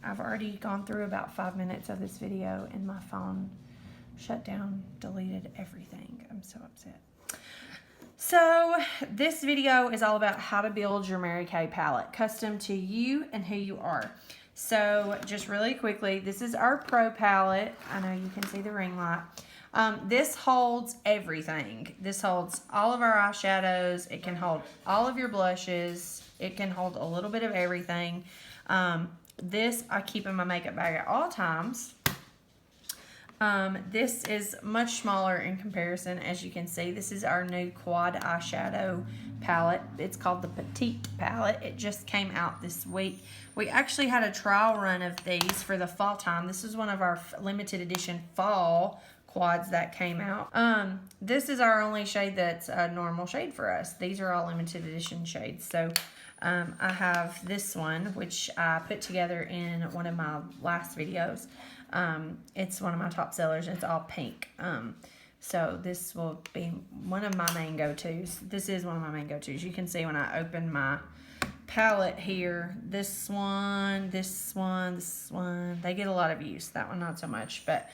I've already gone through about 5 minutes of this video and my phone shut down, deleted everything. I'm so upset. So this video is all about how to build your Mary Kay palette, custom to you and who you are. So just really quickly, this is our Pro palette. I know you can see the ring light. This holds everything. This holds all of our eyeshadows. It can hold all of your blushes. It can hold a little bit of everything. This I keep in my makeup bag at all times. This is much smaller in comparison. As you can see, this is our new quad eyeshadow palette. It's called the Petite palette. It just came out this week. We actually had a trial run of these for the fall time. This is one of our limited edition fall quads that came out. This is our only shade that's a normal shade for us. These are all limited edition shades. So I have this one, which I put together in one of my last videos. It's one of my top sellers. It's all pink. So this will be one of my main go-tos. This is one of my main go-tos. You can see when I open my palette here, this one, this one, this one, they get a lot of use. That one not so much, but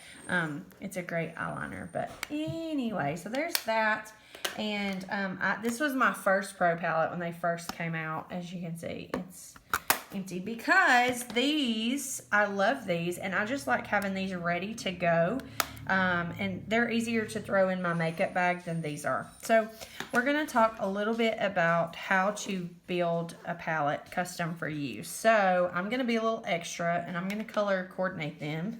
it's a great eyeliner. But anyway, so there's that. And this was my first Pro palette when they first came out. As you can see, it's empty because these, I love these, and I just like having these ready to go. And they're easier to throw in my makeup bag than these are. So we're going to talk a little bit about how to build a palette custom for you. So I'm going to be a little extra, and I'm going to color coordinate them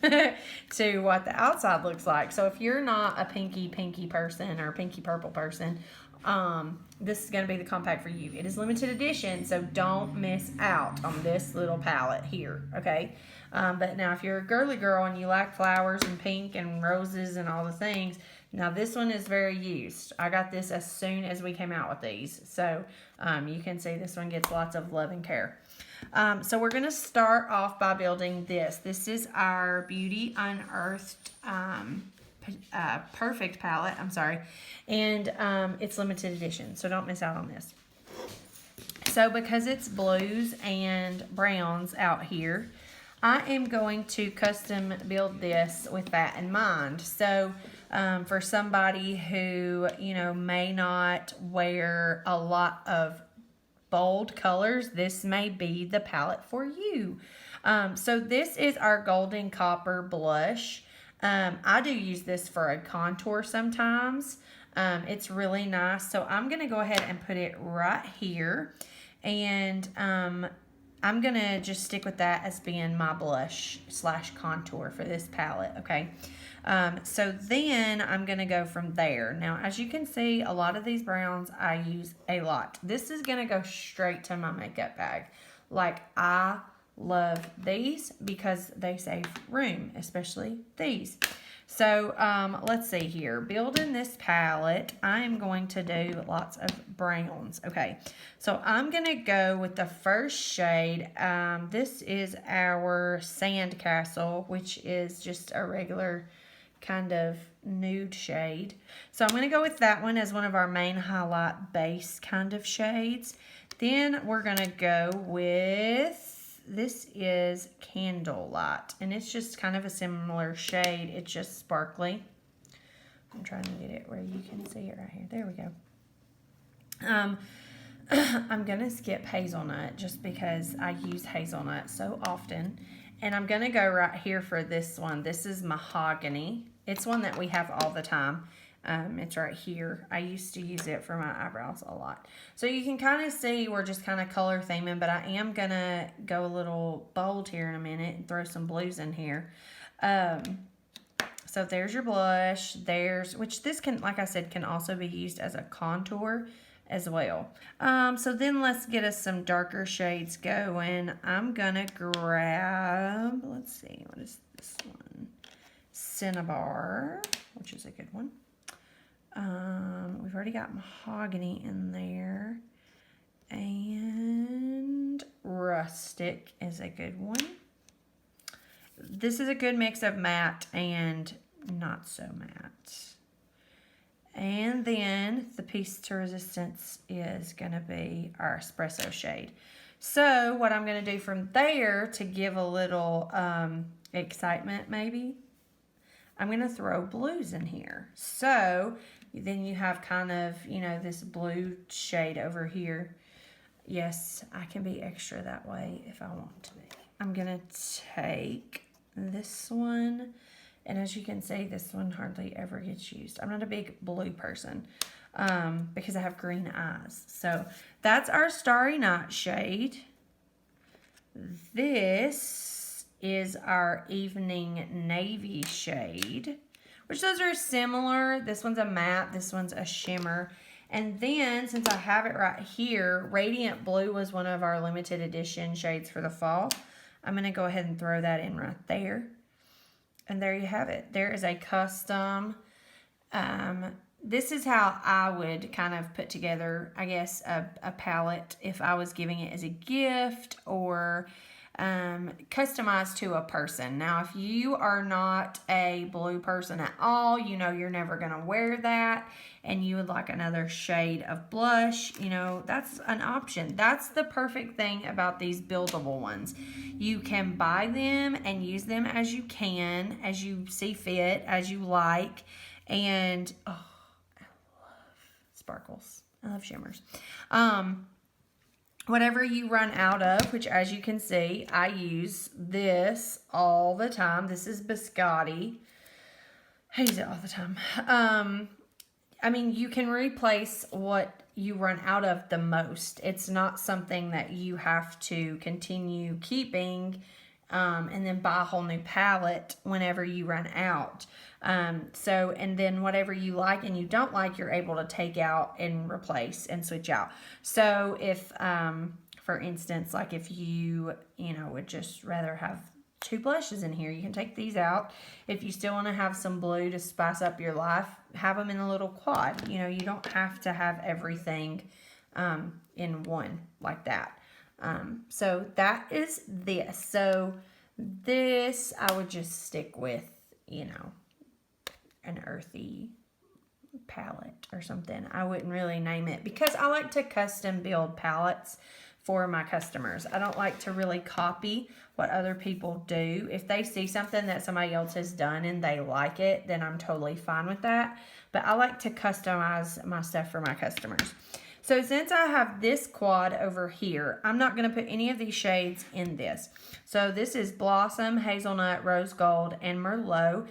to what the outside looks like. So if you're not a pinky person or a pinky purple person, this is going to be the compact for you. It is limited edition, so don't miss out on this little palette here, okay? But now if you're a girly girl and you like flowers and pink and roses and all the things, now this one is very used. I got this as soon as we came out with these. So you can see this one gets lots of love and care. So we're going to start off by building this. This is our Beauty Unearthed Perfect palette. I'm sorry. And it's limited edition, so don't miss out on this. So because it's blues and browns out here, I am going to custom build this with that in mind. So for somebody who, you know, may not wear a lot of bold colors, this may be the palette for you. So this is our Golden Copper blush. I do use this for a contour sometimes. It's really nice. So I'm going to go ahead and put it right here. And I'm going to just stick with that as being my blush / contour for this palette, okay? So then I'm going to go from there. Now, as you can see, a lot of these browns I use a lot. This is going to go straight to my makeup bag. Like, I love these because they save room, especially these. So let's see here. Building this palette, I am going to do lots of browns. Okay, so I'm going to go with the first shade. This is our Sandcastle, which is just a regular kind of nude shade. So I'm going to go with that one as one of our main highlight base kind of shades. Then we're going to go with, this is Candlelight, and it's just kind of a similar shade. It's just sparkly. I'm trying to get it where you can see it right here. There we go. I'm going to skip Hazelnut just because I use Hazelnut so often. And I'm going to go right here for this one. This is Mahogany. It's one that we have all the time. It's right here. I used to use it for my eyebrows a lot. So you can kind of see we're just kind of color theming, but I am going to go a little bold here in a minute and throw some blues in here. So there's your blush. Which this can, like I said, can also be used as a contour as well. So then let's get us some darker shades going. I'm going to grab, let's see, what is this one? Cinnabar, which is a good one. We've already got Mahogany in there, and Rustic is a good one. This is a good mix of matte and not so matte. And then the piece to resistance is going to be our espresso shade. So what I'm going to do from there to give a little excitement maybe, I'm going to throw blues in here. So then you have kind of, you know, this blue shade over here. Yes, I can be extra that way if I want to be. I'm going to take this one, and as you can see, this one hardly ever gets used. I'm not a big blue person because I have green eyes. So that's our Starry Night shade. This is our Evening Navy shade, which those are similar. This one's a matte, this one's a shimmer. And then, since I have it right here, Radiant Blue was one of our limited edition shades for the fall. I'm going to go ahead and throw that in right there. And there you have it. There is a custom, this is how I would kind of put together, I guess, a palette if I was giving it as a gift or customized to a person. Now, if you are not a blue person at all, you know you're never going to wear that, and you would like another shade of blush, you know, that's an option. That's the perfect thing about these buildable ones. You can buy them and use them as you can, as you see fit, as you like, and oh, I love sparkles. I love shimmers. Whatever you run out of, which as you can see, I use this all the time. This is Biscotti. I use it all the time. I mean, you can replace what you run out of the most. It's not something that you have to continue keeping and then buy a whole new palette whenever you run out. And then whatever you like and you don't like, you're able to take out and replace and switch out. So if, for instance, like if you would just rather have 2 blushes in here, you can take these out. If you still want to have some blue to spice up your life, have them in a little quad. You know, you don't have to have everything in one like that. So that is this. So this I would just stick with, you know, an earthy palette or something. I wouldn't really name it because I like to custom build palettes for my customers. I don't like to really copy what other people do. If they see something that somebody else has done and they like it, then I'm totally fine with that. But I like to customize my stuff for my customers. So since I have this quad over here, I'm not going to put any of these shades in this. So this is Blossom, Hazelnut, Rose Gold, and Merlot.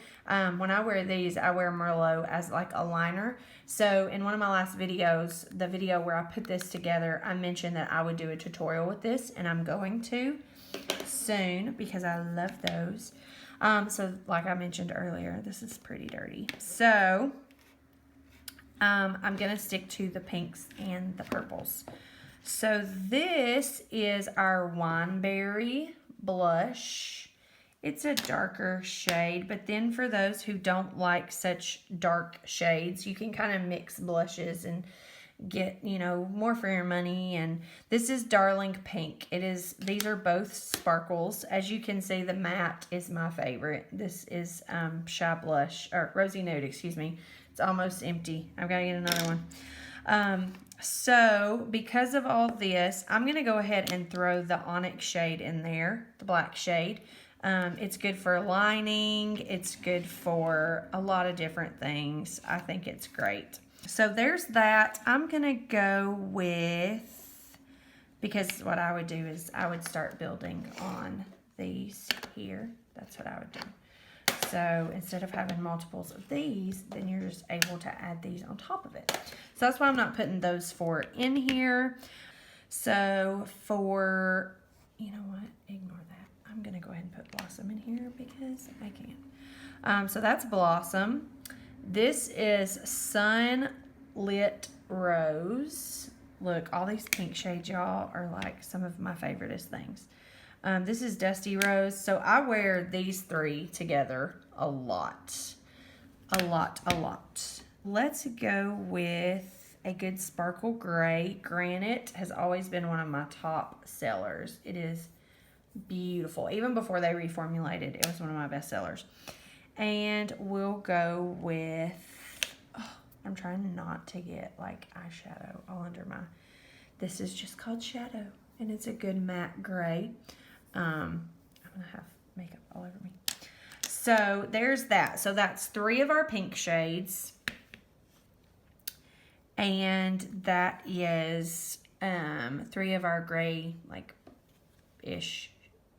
When I wear these, I wear Merlot as like a liner. So in one of my last videos, the video where I put this together, I mentioned that I would do a tutorial with this, and I'm going to soon because I love those. So like I mentioned earlier, this is pretty dirty. So I'm going to stick to the pinks and the purples. So this is our Wineberry blush. It's a darker shade, but then for those who don't like such dark shades, you can kind of mix blushes and get, you know, more for your money. And this is Darling Pink. These are both sparkles. As you can see, the matte is my favorite. This is Shy Blush, or Rosy Nude, excuse me. It's almost empty. I've got to get another one. So because of all this, I'm going to go ahead and throw the Onyx shade in there, the black shade. It's good for lining. It's good for a lot of different things. I think it's great. So there's that. I'm going to go with, because what I would do is I would start building on these here. That's what I would do. So instead of having multiples of these, then you're just able to add these on top of it. So that's why I'm not putting those 4 in here. So for, you know what, ignore that. I'm going to go ahead and put Blossom in here because I can. So that's Blossom. This is Sunlit Rose. Look, all these pink shades, y'all, are like some of my favoriteest things. This is Dusty Rose. So I wear these 3 together a lot. A lot. Let's go with a good sparkle gray. Granite has always been one of my top sellers. It is beautiful. Even before they reformulated, it was one of my best sellers. And we'll go with, I'm trying not to get like eyeshadow all under my, this is just called shadow. and it's a good matte gray. I'm gonna have makeup all over me. So there's that. So that's 3 of our pink shades. And that is 3 of our gray, like-ish,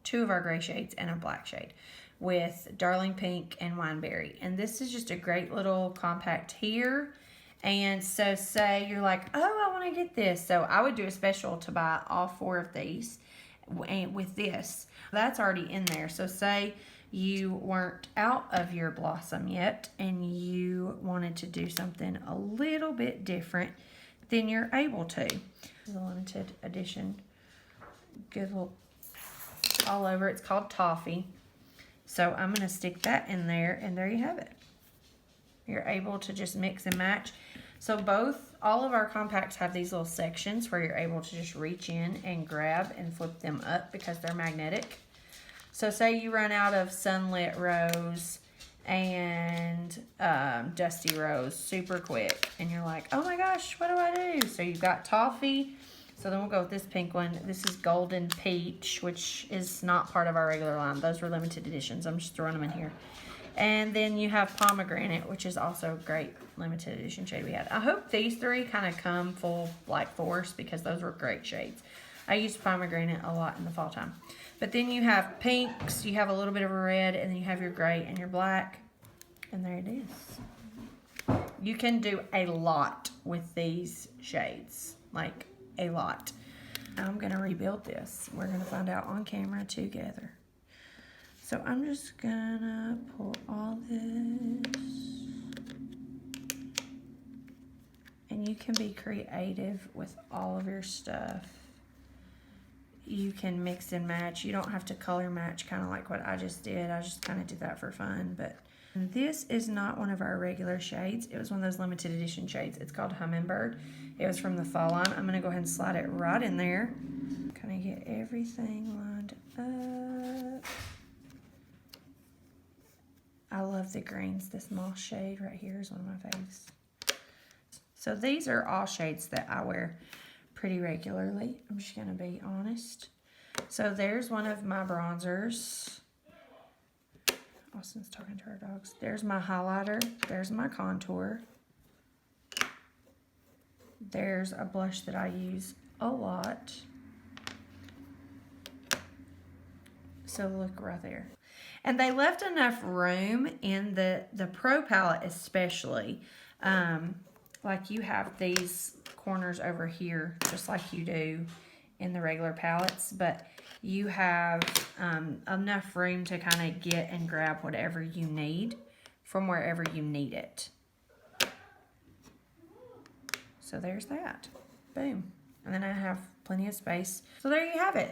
2 of our gray shades and a black shade with Darling Pink and Wineberry. And this is just a great little compact here. And so say you're like, oh, I want to get this. So I would do a special to buy all 4 of these and with this. That's already in there. So say you weren't out of your Blossom yet and you wanted to do something a little bit different, then you're able to. This is a limited edition. Good little all over. It's called Toffee. So I'm going to stick that in there, and there you have it. You're able to just mix and match. So all of our compacts have these little sections where you're able to just reach in and grab and flip them up because they're magnetic. So say you run out of Sunlit Rose and Dusty Rose super quick, and you're like, oh my gosh, what do I do? So you've got Toffee. So then we'll go with this pink one. This is Golden Peach, which is not part of our regular line. Those were limited editions. I'm just throwing them in here. And then you have Pomegranate, which is also a great limited edition shade we had. I hope these 3 kind of come full like force because those were great shades. I used Pomegranate a lot in the fall time. But then you have pinks, you have a little bit of a red, and then you have your gray and your black. And there it is. You can do a lot with these shades, like a lot. I'm going to rebuild this. We're going to find out on camera together. So I'm just going to pull all this. And you can be creative with all of your stuff. You can mix and match. You don't have to color match, kind of like what I just did. I just kind of did that for fun. But this is not one of our regular shades. It was one of those limited edition shades. It's called Hummingbird. It was from the fall line. I'm going to go ahead and slide it right in there. Kind of get everything lined up. I love the greens. This moss shade right here is one of my faves. So these are all shades that I wear pretty regularly. I'm just going to be honest. So there's one of my bronzers. Austin's talking to her dogs. There's my highlighter. There's my contour. There's a blush that I use a lot. So look right there. And they left enough room in the Pro palette especially. Like you have these corners over here, just like you do in the regular palettes, but you have enough room to kind of get and grab whatever you need from wherever you need it. So there's that. Boom. And then I have plenty of space. So there you have it.